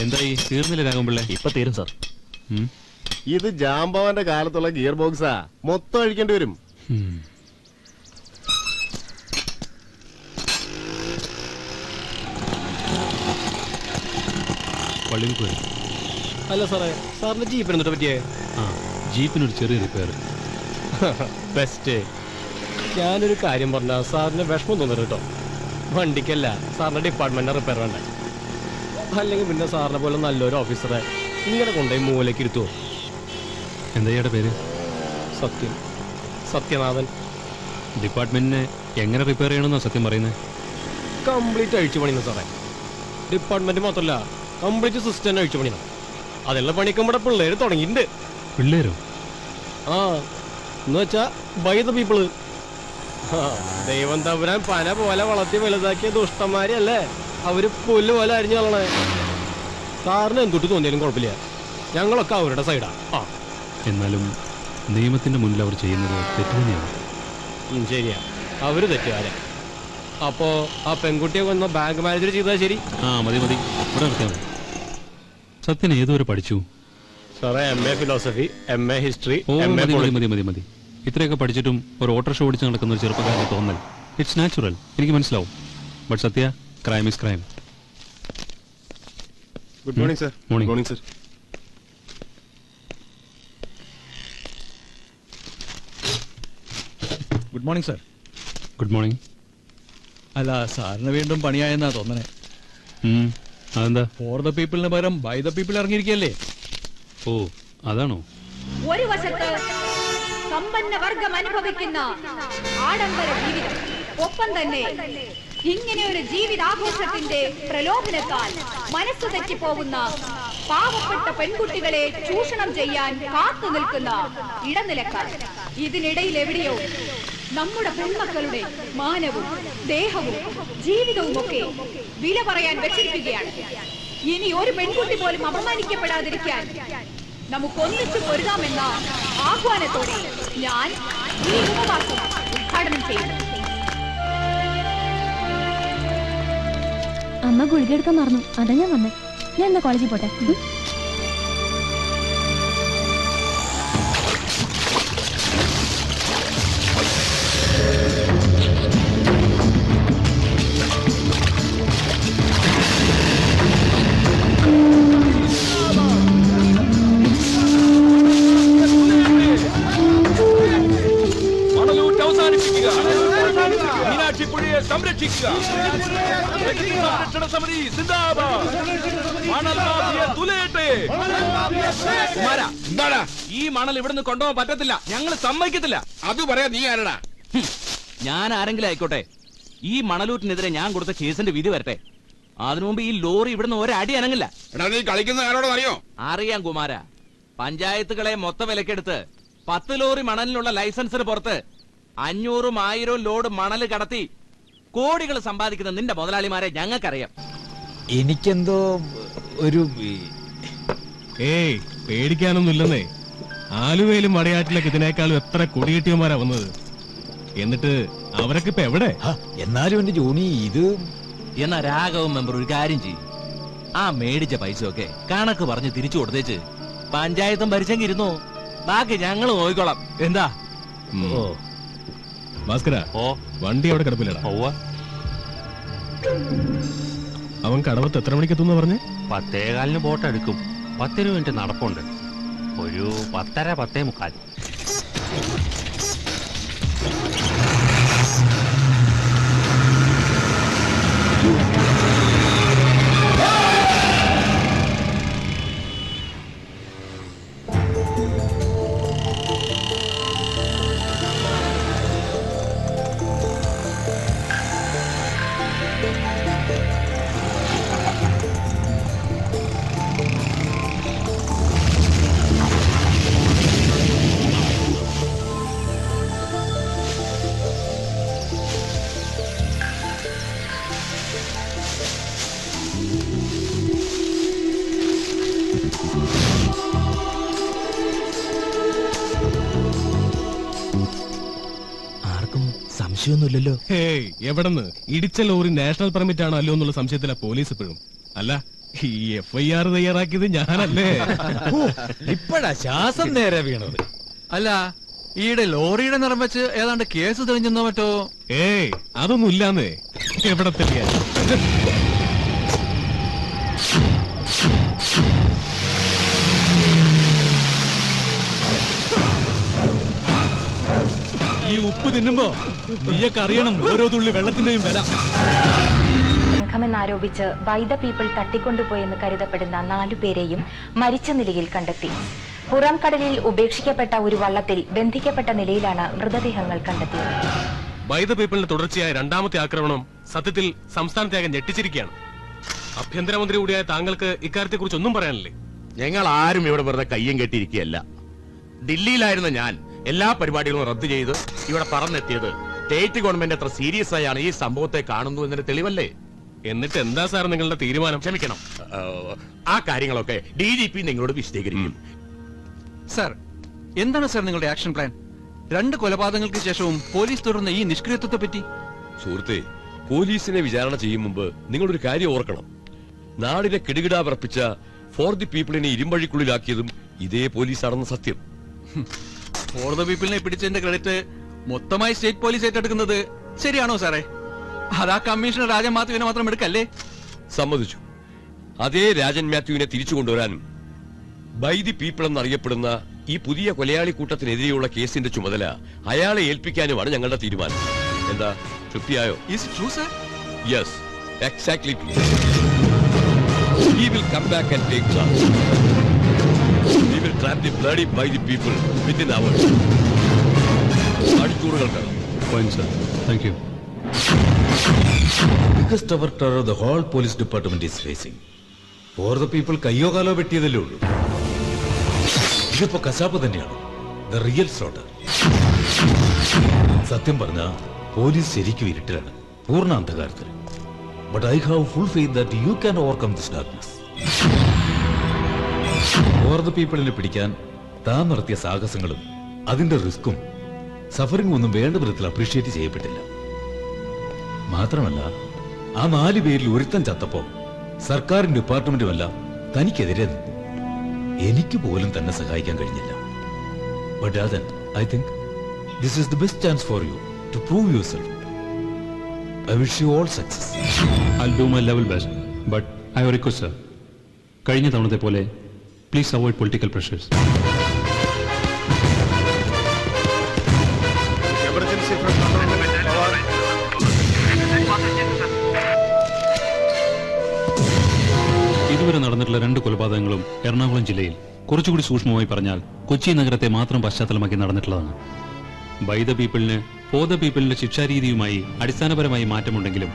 എന്തായി തീർന്നില്ല രാഘവൻപിള്ളേ? ഇപ്പൊ തീരും സാർ. ഇത് ജാമ്പവാന്റെ കാലത്തുള്ള ഗിയർ ബോക്സാ, മൊത്തം അഴിക്കേണ്ടി വരും. പള്ളിയിൽ പോയി. അല്ല സാറേ, സാറിന്റെ ജീപ്പിന് എന്നിട്ട് പറ്റിയേ? ആ, ജീപ്പിനൊരു ചെറിയ റിപ്പയർ. ബെസ്റ്റ്. ഞാനൊരു കാര്യം പറഞ്ഞ സാറിന് വിഷമം തോന്നരുത് കേട്ടോ. വണ്ടിക്കല്ല, സാറിന്റെ ഡിപ്പാർട്ട്മെന്റ് റിപ്പയർ വേണ്ടേ. അല്ലെങ്കിൽ പിന്നെ സാറിനെ പോലെ നല്ലൊരു ഓഫീസറെ ഇങ്ങനെ കൊണ്ടുപോയി മൂലയ്ക്ക് ഇരുത്തുവോ? എന്താ ഇയാളുടെ പേര്? സത്യനാഥൻ. ഡിപ്പാർട്ട്മെന്റിനെ എങ്ങനെ റിപ്പയർ ചെയ്യണമെന്നാ സത്യം പറയുന്നത്? കംപ്ലീറ്റ് അഴിച്ചു പണിയുന്നു സാറേ. ഡിപ്പാർട്ട്മെന്റ് മാത്രമല്ല, കംപ്ലീറ്റ് സിസ്റ്റം അഴിച്ചു പണിയണം. അതെല്ലാം പണിയൊക്കെ നമ്മുടെ പിള്ളേര് തുടങ്ങിയിട്ടുണ്ട്. പിള്ളേരോ? ആ, എന്ന് വെച്ചാ ബൈ ദ പീപ്പിള്. ദൈവം തമ്പുരാൻ പന പോലെ വളർത്തി വലുതാക്കിയ ദുഷ്ടന്മാരല്ലേ അവര് പുല്ല് പോലെ അരിഞ്ഞു കളണേ. സാറിന് എന്തൊട്ട് തോന്നിയാലും കുഴപ്പമില്ല, ഞങ്ങളൊക്കെ അവരുടെ സൈഡാ. ആ, എന്നാലും നിയമത്തിന്റെ മുന്നിൽ അവർ ചെയ്യുന്നത് തെറ്റ് തന്നെയാണ്. ശരിയാ, അവര് തെറ്റുകാരെ. അപ്പോ ആ പെൺകുട്ടിയെ കൊന്ന ബാങ്ക് മാനേജർ ചെയ്താൽ ശരി? ആ, മതി മതി, ഇവിടെ നിർത്തിയാൽ മതി. സത്യൻ ഏതുവരെ പഠിച്ചു? സാറേ, MA ഫിലോസഫി, MA ഹിസ്റ്ററി. മതി മതി മതി. ഇത്രയൊക്കെ പഠിച്ചിട്ടും ഒരു ഓട്ടോറിക്ഷ ഓടിച്ച് നടക്കുന്ന ഒരു ചെറുപ്പക്കാരന് തോന്നൽ ഇറ്റ്സ് നാച്ചുറൽ, എനിക്ക് മനസ്സിലാവും. But Satya, crime is crime. Good morning sir. Morning sir. Good morning sir. Good morning. അല്ല, സാറിന് വീണ്ടും പണിയായെന്നാ തോന്നണേ. അതെന്താ? ഫോർ ദ പീപ്പിളിന് പകരം ബൈ ദ പീപ്പിൾ ഇറങ്ങിയിരിക്കല്ലേ? ഓ, അതാണോ? ഒരു വശത്ത് സമ്പന്ന വർഗം അനുഭവിക്കുന്ന ആഡംബര ജീവിതം, ഒപ്പം തന്നെ ഇങ്ങനെ ഒരു ജീവിതാഘോഷത്തിന്റെ പ്രലോഭനത്താൽ മനസ്സു തെറ്റിപ്പോകുന്ന പാവപ്പെട്ട പെൺകുട്ടികളെ ചൂഷണം ചെയ്യാൻ കാത്തു നിൽക്കുന്ന ഇടനിലക്കാർ. ഇതിനിടയിൽ എവിടെയോ നമ്മുടെ പെൺമക്കളുടെ മാനവും ദേഹവും ജീവിതവും ഒക്കെ വില പറയാൻ വെച്ചിരിക്കുകയാണ്. ഇനി ഒരു പെൺകുട്ടി പോലും അപമാനിക്കപ്പെടാതിരിക്കാൻ നമുക്കൊന്നിച്ചു പൊരുതാമെന്ന ആഹ്വാനത്തോടെ ഞാൻ ഈ ഉപവാസം ഉദ്ഘാടനം ചെയ്യുന്നു. അമ്മ ഗുളിക എടുക്കാൻ മറന്നു, അതാ ഞാൻ വന്നേ. ഞാൻ എന്നാ കോളേജിൽ പോട്ടെ. സംരക്ഷിക്കുക. സംരക്ഷണ സമിതി സിന്ദാബാദ്. ഈ മണൽ ഇവിടുന്ന് കൊണ്ടുപോകാൻ പറ്റത്തില്ല, ഞങ്ങൾ സമ്മതിക്കത്തില്ല. അത് പറയാ നീ ആരടാ? ഞാൻ ആരെങ്കിലും ആയിക്കോട്ടെ, ഈ മണലൂറ്റിനെതിരെ ഞാൻ കൊടുത്ത കേസിന്റെ വിധി വരട്ടെ. അതിനു മുമ്പ് ഈ ലോറി ഇവിടുന്ന് ഒരടി അനങ്ങില്ല. എടാ, നീ കളിക്കുന്ന ആരോടോ അറിയോ? അറിയാം കുമാര. പഞ്ചായത്തുകളെ മൊത്ത വിലക്കെടുത്ത് 10 ലോറി മണലിനുള്ള ലൈസൻസിന് പുറത്ത് 500 1000 ലോഡ് മണല് കടത്തി കോടികൾ സമ്പാദിക്കുന്ന നിന്റെ മുതലാളിമാരെ ഞങ്ങൾക്കറിയാം. എനിക്കെന്തോ ഒരു പേടിക്കാനൊന്നുമില്ലെന്നേ. ആലുവയിലും വടയാറ്റിലൊക്കെ ഇതിനേക്കാളും എത്ര കൊടികെട്ടിയന്മാരാ വന്നത്. എന്നിട്ട് അവരൊക്കെ ഇപ്പൊ എവിടെ? എന്നാലും എന്റെ ജോണി, ഇത് എന്നാ രാഘവൻ മെമ്പർ ഒരു കാര്യം ചെയ്യും, ആ മേടിച്ച പൈസയൊക്കെ കണക്ക് പറഞ്ഞ് തിരിച്ചു കൊടുത്തേച്ച് പഞ്ചായത്തും ഭരിച്ചെങ്കിൽ ഇരുന്നോ, ബാക്കി ഞങ്ങൾ നോക്കിക്കോളാം. എന്താ? ഭാസ്കര, വണ്ടി അവിടെ കിടപ്പില്ലടാ. അവൻ കടവത്ത് എത്ര മണിക്ക് എത്തുന്ന പറഞ്ഞേ? 10:15 ബോട്ട് എടുക്കും. 10 മിനിറ്റ് നടപ്പുണ്ട്. ഒരു 10:30 10:45. സംശയമൊന്നുമില്ലല്ലോ. എവിടെന്ന്? ഇടിച്ച ലോറി നാഷണൽ പെർമിറ്റ് ആണോ അല്ലോ എന്നുള്ള സംശയത്തിലാ പോലീസ് ഇപ്പോഴും. അല്ല, ഈ FIR തയ്യാറാക്കിയത് ഞാനല്ലേ? ഇപ്പഴാ ശ്വാസം നേരെ വീണത്. അല്ല, ഈയുടെ ലോറിയുടെ നിറം വെച്ച് ഏതാണ്ട് കേസ് തെളിഞ്ഞെന്നോ മറ്റോ? ഏയ്, അതൊന്നും ഇല്ലാന്നേ. എവിടെ തെളിയാ? ഈ ഉപ്പ് തിന്നുമ്പോ നീയൊക്കെ അറിയണം ഓരോ തുള്ളി വെള്ളത്തിന്റെയും വില. സംഘമെന്നാരോപിച്ച് ബൈ ദ പീപ്പിൾ തട്ടിക്കൊണ്ടുപോയെന്ന് കരുതപ്പെടുന്ന 4 പേരെയും മരിച്ച നിലയിൽ കണ്ടെത്തി. പുറം കടലിൽ ഉപേക്ഷിക്കപ്പെട്ട ഒരു വള്ളത്തിൽ ബന്ധിക്കപ്പെട്ട നിലയിലാണ് മൃതദേഹങ്ങൾ കണ്ടെത്തിയത്. ബൈ ദ പീപ്പിളിന്റെ തുടർച്ചയായ രണ്ടാമത്തെ ആക്രമണം സത്യത്തിൽ സംസ്ഥാനത്തെ ഞെട്ടിച്ചിരിക്കുകയാണ്. ആഭ്യന്തരമന്ത്രി കൂടിയായ താങ്കൾക്ക് ഇക്കാര്യത്തെക്കുറിച്ച് ഒന്നും പറയാനില്ലേ? ഞങ്ങൾ ആരും ഇവിടെ വെറുതെ കയ്യും കെട്ടിയിരിക്കുകയല്ല. ദില്ലിയിലായിരുന്ന ഞാൻ എല്ലാ പരിപാടികളും റദ്ദു ചെയ്ത് ഇവിടെ പറന്നെത്തിയത് സ്റ്റേറ്റ് ഗവൺമെന്റ് എത്ര സീരിയസ് ആയാണ് ഈ സംഭവത്തെ കാണുന്നു എന്നൊരു തെളിവല്ലേ? എന്നിട്ട് എന്താ സാർ നിങ്ങളുടെ തീരുമാനം? ക്ഷമിക്കണം, ആ കാര്യങ്ങളൊക്കെ DGP നിങ്ങളോട് വിശദീകരിക്കും. സർ, എന്താണ് സർ നിങ്ങളുടെ ആക്ഷൻ പ്ലാൻ? 2 കൊലപാതകങ്ങൾക്ക് ശേഷവും പോലീസ് തുടർന്ന ഈ നിഷ്ക്രിയത്വത്തെ പറ്റി? സുഹൃത്തെ, പോലീസിനെ വിചാരണ ചെയ്യും മുമ്പ് നിങ്ങളൊരു കാര്യം ഓർക്കണം. നാടിനെ കിടുകിടാ വിറപ്പിച്ച ഫോർ ദി പീപ്പിളിനെ ഇരുമ്പഴിക്കുള്ളിലാക്കിയതും ഇതേ പോലീസാണെന്ന സത്യം. ഫോർ ദ പീപ്പിളിനെ പിടിച്ചതിന്റെ ക്രെഡിറ്റ് മൊത്തമായി സ്റ്റേറ്റ് പോലീസ് ഏറ്റെടുക്കുന്നത് ശരിയാണോ സാറേ? അതാ കമ്മീഷണർ രാജൻ മാത്യുവിനെ മാത്രം എടുക്കല്ലേ? സമ്മതിച്ചു. അതേ രാജൻ മാത്യുവിനെ തിരിച്ചു കൊണ്ടുവരാനും ബൈ ദി പീപ്പിൾ എന്നറിയപ്പെടുന്ന ഈ പുതിയ കൊലയാളി കൂട്ടത്തിനെതിരെയുള്ള കേസിന്റെ ചുമതല അയാളെ ഏൽപ്പിക്കാനുമാണ് ഞങ്ങളുടെ തീരുമാനം. എന്താ, തൃപ്തിയായോ? Is it true, sir? Yes, exactly true. He will come back and take charge. We will trap the bloody by the people within hours. മണിക്കൂറുകൾക്കകം. Fine, sir. Thank you. Biggest ever terror the whole police department is facing. For the people കയ്യോ കാലോ വെട്ടിയതല്ലേ ഉള്ളൂ. ഇതിപ്പോ കശാപ്പ് തന്നെയാണ്. The real slaughter. സത്യം പറഞ്ഞ police ശരിക്കും ഇരുട്ടിലാണ്, പൂർണ്ണ അന്ധകാരത്തിൽ. But I have full faith that you can overcome this darkness. For the people പിടിക്കാൻ താൻ നടത്തിയ സാഹസങ്ങളും അതിന്റെ റിസ്ക്കും സഫറിംഗ് ഒന്നും വേണ്ട വിധത്തിൽ അപ്രീഷിയേറ്റ് ചെയ്യപ്പെട്ടില്ല. മാത്രമല്ല, ആ 4 പേരിൽ ഒരുത്തൻ ചത്തപ്പോ സർക്കാരും ഡിപ്പാർട്ട്മെന്റുമല്ല തനിക്കെതിരെ നിന്നു. എനിക്ക് പോലും തന്നെ സഹായിക്കാൻ കഴിഞ്ഞില്ല. But Rajan, I think this is the best chance for you to prove yourself. I wish you all success. I'll do my level best, but I have a request, sir. കഴിഞ്ഞ തവണത്തെ പോലെ please avoid political pressures. ഇതുവരെ നടന്നിട്ടുള്ള 2 കൊലപാതകങ്ങളും എറണാകുളം ജില്ലയിൽ, കുറച്ചുകൂടി സൂക്ഷ്മമായി പറഞ്ഞാൽ കൊച്ചി നഗരത്തെ മാത്രം പശ്ചാത്തലമാക്കി നടന്നിട്ടുള്ളതാണ്. ബൈ ദ പീപ്പിളിന് ഫോർ ദ പീപ്പിളിന്റെ ശിക്ഷാരീതിയുമായി അടിസ്ഥാനപരമായി മാറ്റമുണ്ടെങ്കിലും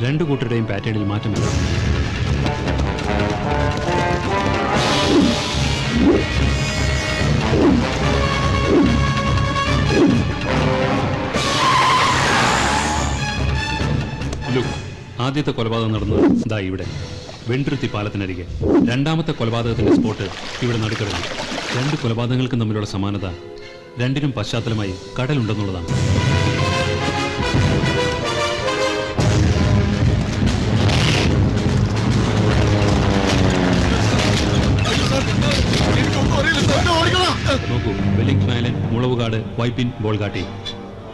2 കൂട്ടരുടെയും പാറ്റേണിൽ മാറ്റമില്ല. ലുക്ക്, ആദ്യത്തെ കൊലപാതകം നടന്നത് ദാ ഇവിടെ വെണ്ടുരുത്തി പാലത്തിനരികെ. 2ാമത്തെ കൊലപാതകത്തിന്റെ സ്പോട്ട് ഇവിടെ നടുക്കടലിൽ. 2 കൊലപാതകങ്ങൾക്കും തമ്മിലുള്ള സമാനത 2നും പശ്ചാത്തലമായി കടലുണ്ടെന്നുള്ളതാണ്. നോക്കൂ, വെല്ലിംഗ്ടൺ ഐലൻഡ്, മുളവുകാട്, വൈപ്പിൻ, ബോൾഗാട്ടി.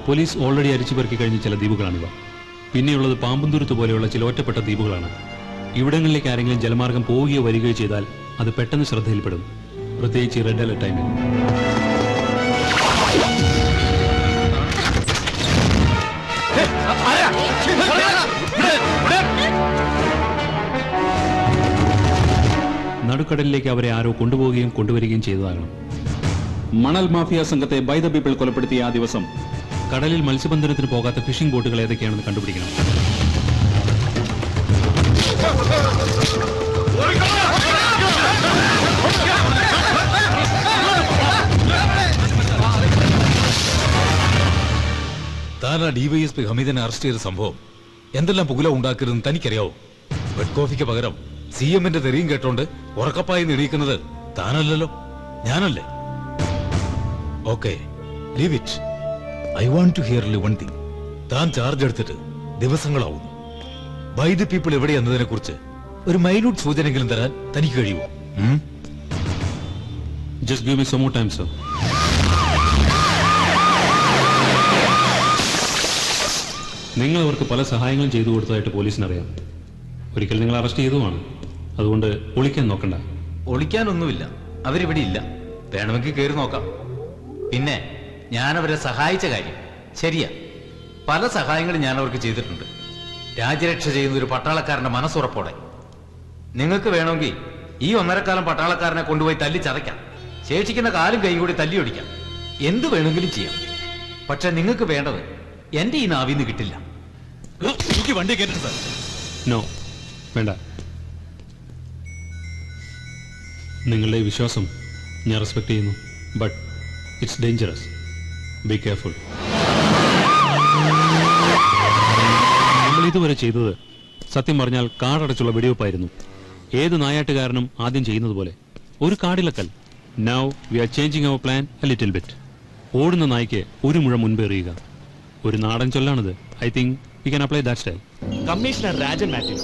പോലീസ് ഓൾറെഡി അരിച്ചുപെറുക്കി കഴിഞ്ഞ ചില ദ്വീപുകളാണിവ. പിന്നെയുള്ളത് പാമ്പുംതുരുത്ത് പോലെയുള്ള ചില ഒറ്റപ്പെട്ട ദ്വീപുകളാണ്. ഇവിടങ്ങളിലേക്ക് ആരെങ്കിലും ജലമാർഗം പോവുകയോ വരികയോ ചെയ്താൽ അത് പെട്ടെന്ന് ശ്രദ്ധയിൽപ്പെടും, പ്രത്യേകിച്ച് റെഡ് അലർട്ട് ടൈമിൽ. നടുക്കടലിലേക്ക് അവരെ ആരോ കൊണ്ടുപോവുകയും കൊണ്ടുവരികയും ചെയ്തതാകണം. മണൽ മാഫിയ സംഘത്തെ ബൈ ദ പീപ്പിൾ കൊലപ്പെടുത്തിയ ആ ദിവസം കടലിൽ മത്സ്യബന്ധനത്തിന് പോകാത്ത ഫിഷിംഗ് ബോട്ടുകൾ ഏതൊക്കെയാണെന്ന് കണ്ടുപിടിക്കണം. താൻ ആ DYSP ഹമീദിനെ അറസ്റ്റ് ചെയ്ത സംഭവം എന്തെല്ലാം പുകല ഉണ്ടാക്കരുതെന്ന് തനിക്കറിയാവോ? ബെഡ് കോഫിക്ക് പകരം CMന്റെ തെറിയും കേട്ടോണ്ട് ഉറക്കപ്പായി എണീക്കുന്നത് താനല്ലല്ലോ, ഞാനല്ലേ? Okay, leave it. I want to hear one thing. താൻ ചാർജ് എടുത്തിട്ട് ദിവസങ്ങളാവുന്നു. ബൈ ദി പീപ്പിൾ എവിടെയെന്നതിനെ കുറിച്ച് ഒരു മൈന്യൂട്ട് സൂചനയെങ്കിലും തരാൻ തനിക്ക് കഴിയുമോ? Just give me some more time, sir. നിങ്ങൾ അവർക്ക് പല സഹായങ്ങളും ചെയ്തു കൊടുത്തതായിട്ട് പോലീസിനറിയാം. ഒരിക്കൽ നിങ്ങൾ അറസ്റ്റ് ചെയ്തതുമാണ്. അതുകൊണ്ട് ഒളിക്കാൻ നോക്കണ്ട. ഒളിക്കാനൊന്നുമില്ല, അവരിവിടെ ഇല്ല. വേണമെങ്കിൽ കയറി നോക്കാം. പിന്നെ ഞാൻ അവരെ സഹായിച്ച കാര്യം ശരിയാ. പല സഹായങ്ങളും ഞാൻ അവർക്ക് ചെയ്തിട്ടുണ്ട്. രാജ്യരക്ഷ ചെയ്യുന്ന ഒരു പട്ടാളക്കാരന്റെ മനസ്സുറപ്പോടെ. നിങ്ങൾക്ക് വേണമെങ്കിൽ ഈ 1.5 കാലം പട്ടാളക്കാരനെ കൊണ്ടുപോയി തല്ലി ചതയ്ക്കാം. ശേഷിക്കുന്ന കാലും കൈയും കൂടി തല്ലി ഓടിക്കാം. എന്ത് വേണമെങ്കിലും ചെയ്യാം. പക്ഷെ നിങ്ങൾക്ക് വേണ്ടത് എന്റെ ഈ നാവിന്ന് കിട്ടില്ല. എനിക്ക് വണ്ടി കേട്ടിട്ട് സാർ. നോ, വേണ്ട. നിങ്ങളുടെ വിശ്വാസം ഞാൻ റെസ്പെക്ട് ചെയ്യുന്നു. But it's dangerous. Be careful. നമ്മൾ ഇതുവരെ ചെയ്തത് സത്യം പറഞ്ഞാൽ കാടടച്ചുള്ള വെടിവെപ്പായിരുന്നു. ഏത് നായാട്ടുകാരനും ആദ്യം ചെയ്യുന്നത് പോലെ ഒരു കാടിളക്കൽ. Now we are changing our plan a little bit. ഓടുന്ന നായ്ക്ക് ഒരു മുഴ മുൻപ് എറിയുക. ഒരു നാടൻ ചൊല്ലാണിത്. I think we can apply that style. Commissioner Rajan Mathew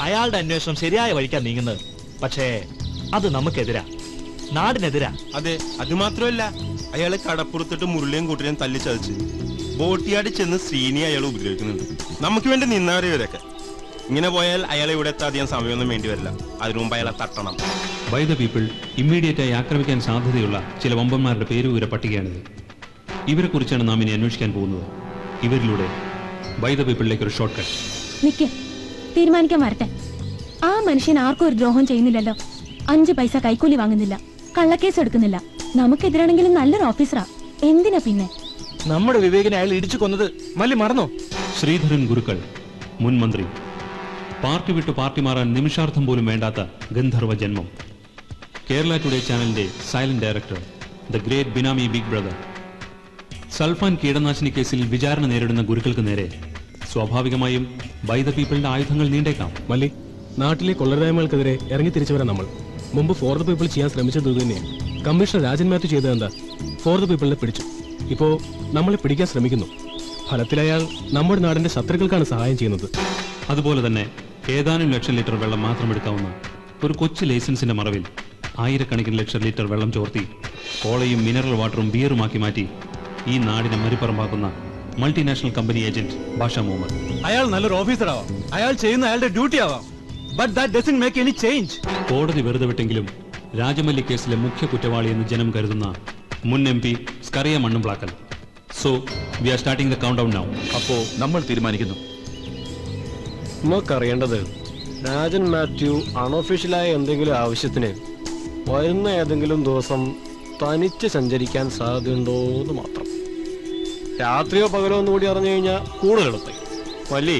അയാളുടെ അന്വേഷണം ശരിയായ വഴിക്കാൻ നീങ്ങുന്നത്. പക്ഷേ അത് നമുക്കെതിരാ, നാടിനെതിരാ. അതെ, അത് മാത്രമല്ല, അയാളെ കടപ്പുറത്തിട്ട് മുരളിയും കൂട്ടിനെയും തല്ലി ചതച്ച് ബോട്ടിയാടി ചെന്ന് ശ്രീനി അയാൾ ഉപദ്രവിക്കുന്നുണ്ട്. നമുക്ക് വേണ്ടി നിന്നവരെയൊക്കെ. ഇങ്ങനെ പോയാൽ അയാളെ ഇവിടെ എത്താൻ അധികം സമയമൊന്നും വേണ്ടി വരില്ല. അതിനു മുമ്പ് അയാളെ തട്ടണം. ബൈ ദ പീപ്പിൾ ഇമ്മീഡിയറ്റായി ആക്രമിക്കാൻ സാധ്യതയുള്ള ചില വമ്പന്മാരുടെ പേരുവിവര പട്ടികയാണിത്. ഇവരെ കുറിച്ചാണ് നാം ഇനി അന്വേഷിക്കാൻ പോകുന്നത്. ഇവരിലൂടെ ബൈ ദ പീപ്പിളിലേക്ക് ഒരു ഷോർട്ട് കട്ട്. നിക്ക്, തീരുമാനിക്കാൻ വരട്ടെ. ആ മനുഷ്യൻ ആർക്കും ഒരു ദ്രോഹം ചെയ്യുന്നില്ലല്ലോ. 5 പൈസ കൈക്കൂലി വാങ്ങുന്നില്ല, കള്ളക്കേസ് എടുക്കുന്നില്ല. നമുക്കെതിരാണെങ്കിലും നല്ലൊരു ഓഫീസറാ. എന്തിനാ പിന്നെ നമ്മുടെ വിവേകിനെ അയാൾ ഇടിച്ചു കൊന്നത് മല്ലി മറന്നോ? ശ്രീധരൻ ഗുരുക്കൾ, മുൻ മന്ത്രി. പാർട്ടി വിട്ടു പാർട്ടി മാറാൻ നിമിഷാർത്ഥം പോലും വേണ്ടാത്ത ഗന്ധർവ ജന്മം. കേരള ടുഡേ ചാനലിന്റെ silent director, the great benami big brother. സൾഫാൻ കീടനാശിനി കേസിൽ വിചാരണ നേരിടുന്ന ഗുരുക്കൾക്ക് നേരെ സ്വാഭാവികമായും ബൈ ദ പീപ്പിളിന്റെ ആയുധങ്ങൾ നീണ്ടേക്കാം. മല്ലി, നാട്ടിലെ കൊള്ളരായ്മകൾക്കെതിരെ ഇറങ്ങി തിരിച്ചവരാ നമ്മൾ. മുമ്പ് ഫോർ ദ പീപ്പിൾ ചെയ്യാൻ ശ്രമിച്ചത് തന്നെയാണ്. കമ്മീഷണർ രാജൻ മാത്യു ചെയ്തത് എന്താ? ഫോർ ദ പീപ്പിളിനെ പിടിച്ചു. ഇപ്പോ നമ്മളെ പിടിക്കാൻ ശ്രമിക്കുന്നു. ഫലത്തിൽ അയാൾ നമ്മുടെ നാടിന്റെ ശത്രുക്കൾക്കാണ് സഹായം ചെയ്യുന്നത്. അതുപോലെ തന്നെ ഏതാനും ലക്ഷം ലിറ്റർ വെള്ളം മാത്രം എടുക്കാവുന്ന ഒരു കൊച്ചു ലൈസൻസിന്റെ മറവിൽ ആയിരക്കണക്കിന് ലക്ഷം ലിറ്റർ വെള്ളം ചോർത്തി കോളയും മിനറൽ വാട്ടറും ബിയറുമാക്കി മാറ്റി ഈ നാടിനെ മരുപ്പറമ്പാക്കുന്ന മൾട്ടിനാഷണൽ കമ്പനി ഏജന്റ് ഭാഷ മുഹമ്മദ്. അയാൾ നല്ലൊരു ഓഫീസർ ആവാം, അയാൾ ചെയ്യുന്ന അയാളുടെ ഡ്യൂട്ടി ആവാം. But that doesn't make any change. കോടതി വെറുതെ വിട്ടെങ്കിലും രാജമല്ലി കേസിലെ മുഖ്യ കുറ്റവാളിയെന്ന് ജനം കരുതുന്ന മുൻ MP Scaria Mannumplackal. So we are starting the countdown now. അപ്പോ നമ്മൾ തീരുമാനിക്കുന്നു. നമുക്കറിയേണ്ടത് രാജൻ മാത്യു അൺഒഫീഷ്യലായ എന്തെങ്കിലും ആവശ്യത്തിന് വരുന്ന ഏതെങ്കിലും ദിവസം തനിച്ച് സഞ്ചരിക്കാൻ സാധ്യതയുണ്ടോ എന്ന് മാത്രം. രാത്രിയോ പകലോ ഒന്നുകൂടി അറിഞ്ഞു കഴിഞ്ഞാൽ കൂടുതൽ എളുപ്പം. വല്ലി,